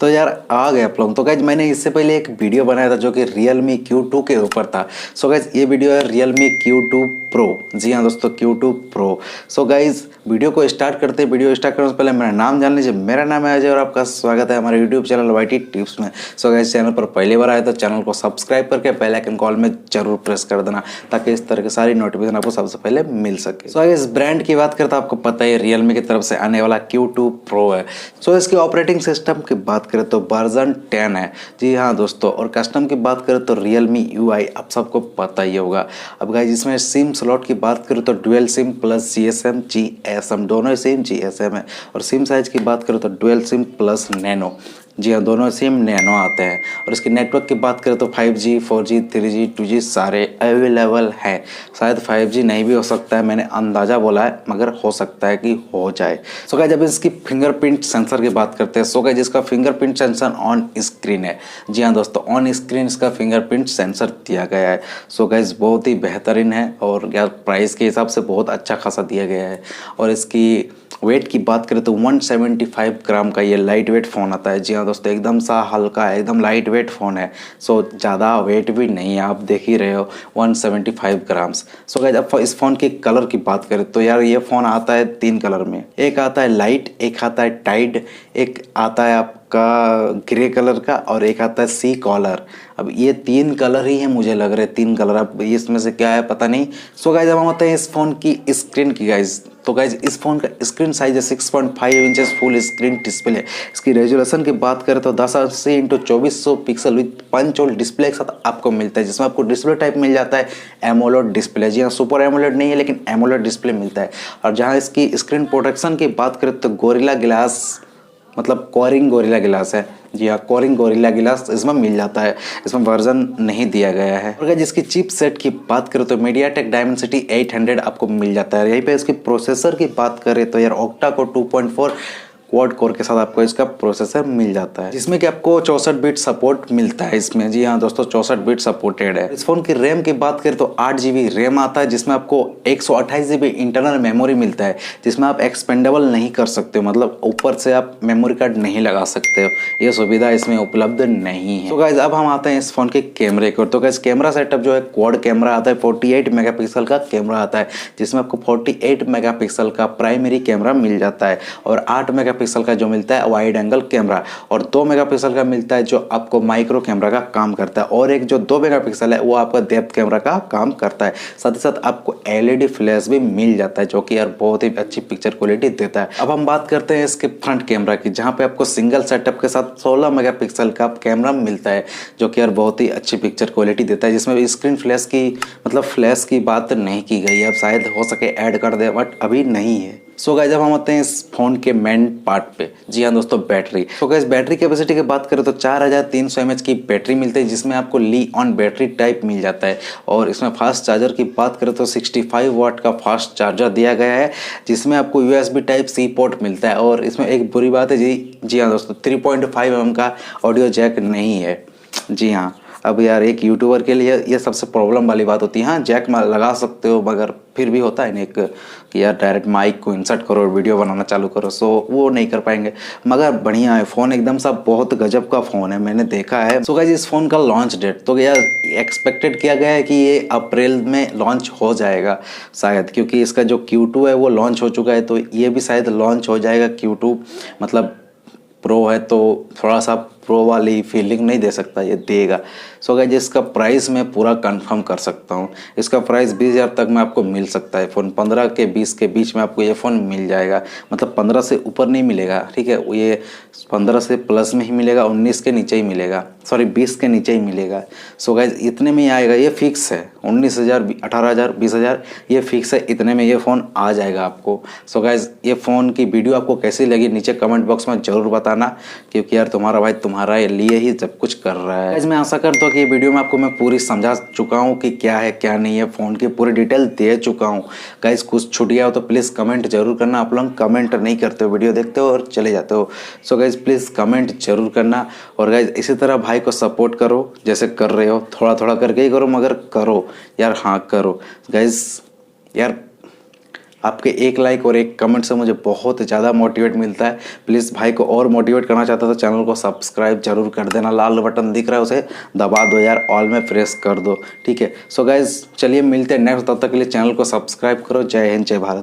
तो यार आ गए आप लोग। तो गाइज मैंने इससे पहले एक वीडियो बनाया था जो कि Realme Q2 के ऊपर था। सो गाइज ये वीडियो है Realme Q2 Pro। जी हाँ दोस्तों, Q2 Pro। So guys video को स्टार्ट करते हैं। वीडियो स्टार्ट करने से पहले मेरा नाम जान लीजिए। मेरा नाम है अजय और आपका स्वागत है हमारे यूट्यूब चैनल YT टिप्स में। सो गाइज चैनल पर पहली बार आए तो चैनल को सब्सक्राइब करके बेल आइकन कॉल में जरूर प्रेस कर देना, ताकि इस तरह की सारी नोटिफिकेशन आपको सबसे पहले मिल सके। सो गाइज ब्रांड की बात करते आपको पता है Realme की तरफ से आने वाला Q2 Pro है। सो इसकी ऑपरेटिंग सिस्टम की बात करें तो वर्जन 10 है। जी हाँ दोस्तों, और कस्टम की बात करें तो Realme UI आप सबको पता ही होगा। अब गाइज इसमें सिम स्लॉट की बात करें तो dual SIM plus GSM GSM दोनों सिम GSM है। और सिम साइज की बात करें तो डुअल सिम प्लस नैनो। जी हाँ, दोनों सिम नैनो आते हैं। और इसके नेटवर्क की बात करें तो 5G 4G 3G 2G सारे अवेलेबल हैं। शायद 5G नहीं भी हो सकता है, मैंने अंदाज़ा बोला है, मगर हो सकता है कि हो जाए। सो गाइस जब इसकी फिंगरप्रिंट सेंसर की बात करते हैं, सो गाइस इसका फिंगरप्रिंट सेंसर ऑन स्क्रीन है। जी हाँ दोस्तों, ऑन स्क्रीन इसका फिंगरप्रिंट सेंसर दिया गया है। सो गाइस बहुत ही बेहतरीन है और यार प्राइस के हिसाब से बहुत अच्छा खासा दिया गया है। और इसकी वेट की बात करें तो 175 ग्राम का ये लाइट वेट फ़ोन आता है। जी हाँ दोस्तों, एकदम सा हल्का है, एकदम लाइट वेट फ़ोन है। सो ज़्यादा वेट भी नहीं है, आप देख ही रहे हो 175 ग्राम्स। सो गाइस अब इस फ़ोन के कलर की बात करें तो यार ये फ़ोन आता है 3 कलर में। एक आता है लाइट, एक आता है टाइड, एक आता है आपका ग्रे कलर का, और एक आता है सी कॉलर। अब ये 3 कलर ही है, मुझे लग रहे 3 कलर। अब इसमें से क्या है पता नहीं। सो गाइस अब हम आते हैं इस फ़ोन की स्क्रीन की गाइस। तो गाइज इस फोन का स्क्रीन साइज है 6.5 इंचेस फुल स्क्रीन डिस्प्ले है। इसकी रेजोल्यूशन की बात करें तो 1080 × 2400 pixel with punch hole display के साथ आपको मिलता है, जिसमें आपको डिस्प्ले टाइप मिल जाता है एमोलेड डिस्प्ले। जी हाँ, सुपर एमोलेड नहीं है लेकिन एमोलेड डिस्प्ले मिलता है। और जहाँ इसकी स्क्रीन प्रोटेक्शन की बात करें तो गोरिल्ला ग्लास, मतलब कोरिंग गोरिल्ला ग्लास है। जी हाँ, कोरिंग गोरिल्ला ग्लास इसमें मिल जाता है। इसमें वर्जन नहीं दिया गया है। और अगर इसकी चिप सेट की बात करें तो मीडियाटेक डायमेंसिटी 800 आपको मिल जाता है। यहीं पे इसकी प्रोसेसर की बात करें तो यार ऑक्टा कोर 2.4 क्वाड कोर के साथ आपको इसका प्रोसेसर मिल जाता है, जिसमें कि आपको 64 बिट सपोर्ट मिलता है इसमें। जी हाँ दोस्तों, 64 बिट सपोर्टेड है। इस फोन की रैम की बात करें तो 8 GB रैम आता है, जिसमें आपको 128 GB इंटरनल मेमोरी मिलता है, जिसमें आप एक्सपेंडेबल नहीं कर सकते हो, मतलब ऊपर से आप मेमोरी कार्ड नहीं लगा सकते हो, ये सुविधा इसमें उपलब्ध नहीं है। तो गाइज अब हम आते हैं इस फोन के कैमरे को। तो गाइज कैमरा सेटअप जो है क्वाड कैमरा आता है, 48 मेगापिक्सल का कैमरा आता है, जिसमें आपको 48 मेगापिक्सल का प्राइमरी कैमरा मिल जाता है, और 8 मेगापिक्सल का जो मिलता है वाइड एंगल कैमरा, और 2 मेगापिक्सल का मिलता है जो आपको माइक्रो कैमरा का काम करता है, और एक जो 2 मेगापिक्सल है वो आपका डेप्थ कैमरा का काम करता है। साथ ही साथ आपको LED फ्लैश भी मिल जाता है, जो कि यार बहुत ही अच्छी पिक्चर क्वालिटी देता है। अब हम बात करते हैं इसके फ्रंट कैमरा की, जहाँ पे आपको सिंगल सेटअप के साथ 16 मेगापिक्सल का कैमरा मिलता है, जो कि यार बहुत ही अच्छी पिक्चर क्वालिटी देता है, जिसमें स्क्रीन फ्लैश की, मतलब फ्लैश की बात नहीं की गई है। अब शायद हो सके ऐड कर दे, बट अभी नहीं है। सो गाइस अब हम आते हैं इस फोन के मेन पार्ट पे। जी हाँ दोस्तों, battery. So guys battery capacity की बात करें तो 4300 mAh की बैटरी मिलती है, जिसमें आपको ली ऑन बैटरी टाइप मिल जाता है। और इसमें फास्ट चार्जर की बात करें तो 65 वाट का फास्ट चार्जर दिया गया है, जिसमें आपको USB टाइप C पोर्ट मिलता है। और इसमें एक बुरी बात है जी हाँ दोस्तों, 3.5 mm का ऑडियो जैक नहीं है। जी हाँ, अब यार एक यूट्यूबर के लिए ये सबसे प्रॉब्लम वाली बात होती है। हाँ, जैक में लगा सकते हो, मगर फिर भी होता है ना एक कि यार डायरेक्ट माइक को इंसर्ट करो और वीडियो बनाना चालू करो, सो वो नहीं कर पाएंगे। मगर बढ़िया है फ़ोन, एकदम सा बहुत गजब का फ़ोन है, मैंने देखा है। सो गाइस इस फ़ोन का लॉन्च डेट तो यार एक्सपेक्टेड किया गया है कि ये अप्रैल में लॉन्च हो जाएगा शायद, क्योंकि इसका जो Q2 है वो लॉन्च हो चुका है, तो ये भी शायद लॉन्च हो जाएगा Q2। मतलब प्रो है तो थोड़ा सा प्रो वाली फीलिंग नहीं दे सकता, ये देगा। सो गाइस इसका प्राइस मैं पूरा कंफर्म कर सकता हूँ। इसका प्राइस 20,000 तक में आपको मिल सकता है फ़ोन। 15 के 20 के बीच में आपको ये फ़ोन मिल जाएगा, मतलब 15 से ऊपर नहीं मिलेगा, ठीक है। ये 15 से प्लस में ही मिलेगा, 19 के नीचे ही मिलेगा, सॉरी 20 के नीचे ही मिलेगा। सो गाइस इतने में ही आएगा, ये फिक्स है। 19,000 18,000 20,000 ये फिक्स है, इतने में ये फ़ोन आ जाएगा आपको। सो गाइस ये फ़ोन की वीडियो आपको कैसी लगी नीचे कमेंट बॉक्स में ज़रूर बताना, क्योंकि यार तुम्हारा भाई तुम्हारा लिए ही सब कुछ कर रहा है। गाइस मैं आशा करता हूँ कि ये वीडियो में आपको मैं पूरी समझा चुका हूँ कि क्या है क्या नहीं है, फ़ोन की पूरी डिटेल दे चुका हूँ। गाइस कुछ छूट गया हो तो प्लीज़ कमेंट जरूर करना। आप लोग कमेंट नहीं करते हो, वीडियो देखते हो और चले जाते हो। सो गाइस प्लीज़ कमेंट जरूर करना। और गाइस इसी तरह भाई को सपोर्ट करो जैसे कर रहे हो, थोड़ा थोड़ा करके ही करो, मगर करो यार, हाँ करो गाइस। यार आपके एक लाइक और एक कमेंट से मुझे बहुत ज़्यादा मोटिवेट मिलता है। प्लीज़ भाई को और मोटिवेट करना चाहता तो चैनल को सब्सक्राइब जरूर कर देना, लाल बटन दिख रहा है उसे दबा दो यार, ऑल में प्रेस कर दो, ठीक है। सो गाइज चलिए मिलते हैं नेक्स्ट, तब तक के लिए चैनल को सब्सक्राइब करो। जय हिंद, जय भारत।